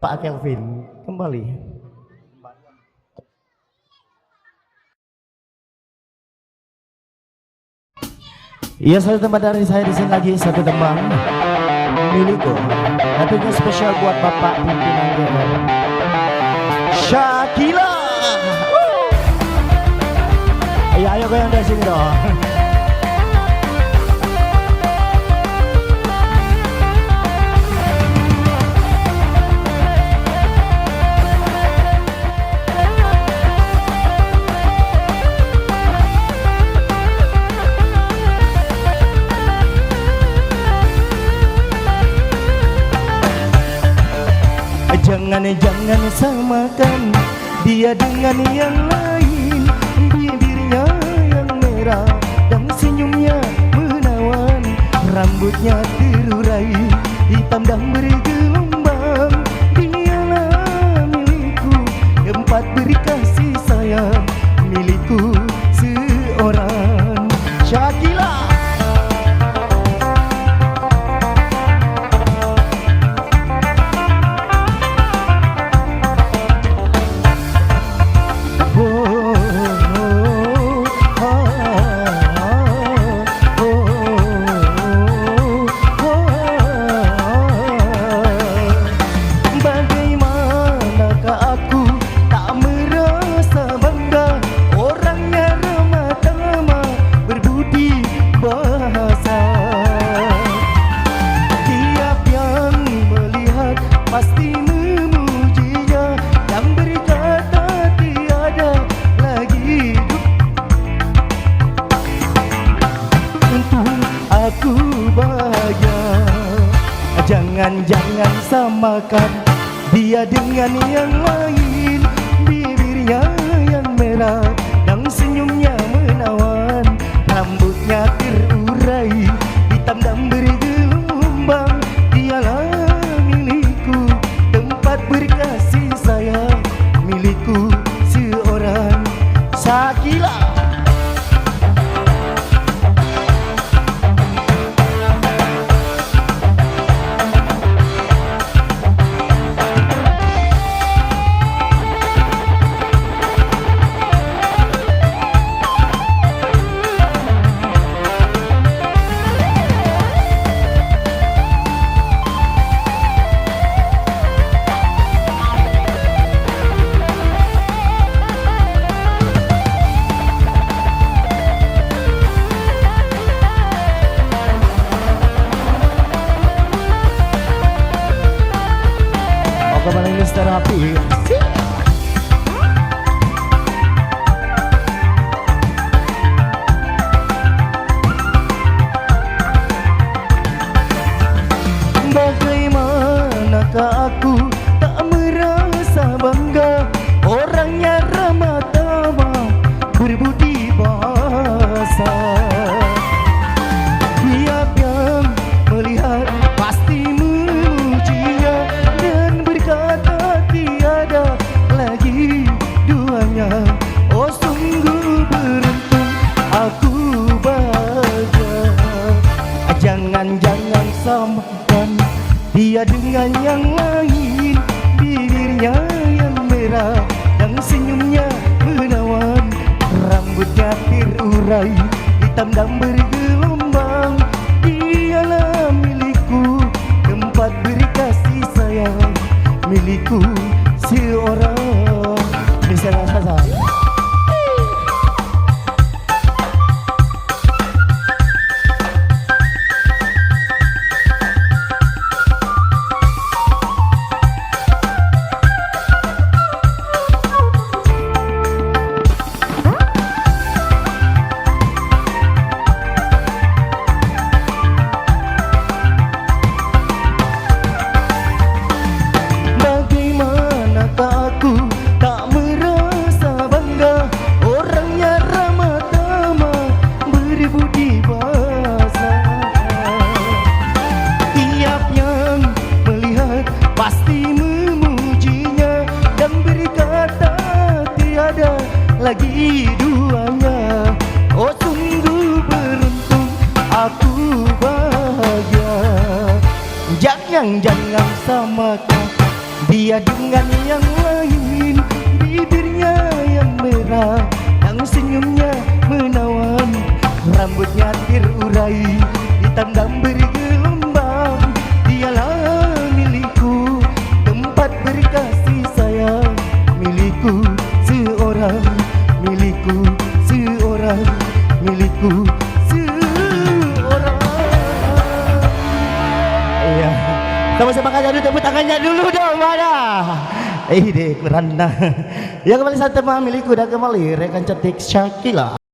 Pak Kelvin kembali. Iya, satu tempat dari saya di sini lagi, satu teman milikku. Tentunya spesial buat Bapak pimpinan GR Shakila. Iya, ayo goyang dari sini dong. Jangan samakan dia dengan yang lain. Bibirnya yang merah dan senyumnya menawan, rambutnya terurai hitam dan bergelombang. Dialah milikku, tempat beri kasih sayang, milikku seorang Shakila. Pasti memujinya dan berkata tiada lagi untung aku bahagia. Jangan samakan dia dengan yang lain. Bibirnya yang merah dan senyumnya menawan, rambutnya terurai hitam dan bergelombang. Dialah berkasih sayang, milikku seorang Shakila. Kembali Mr. Happy. Bagaimanakah aku tak merasa bangga, orangnya ramah tamah berbudi bahasa. Tiap yang melihat pasti memujinya dan berkata tiada lagi duanya. Oh sungguh beruntung aku bahagia. Jangan samakan dia dengan yang lain. Bibirnya yang merah dan senyumnya menawan, rambutnya terurai hitam dan bergelombang. Dialah milikku, tempat beri kasih sayang, milikku seorang Bisa rasa. Lagi duanya. Oh sungguh beruntung aku bahagia. Jangan samakan Dia dengan yang lain, bibirnya yang merah, yang senyumnya menawan, rambutnya terurai, hitam dan bergelombang. Dialah milikku, tempat berkasih sayang, milikku seorang, milikku seorang, milikku seorang. Iya, sama-sama kan dulu, tepuk tangannya dulu dong, mana? Deh, kurang. Ya kembali satu teman milikku dan kembali rekan cantik Shakila.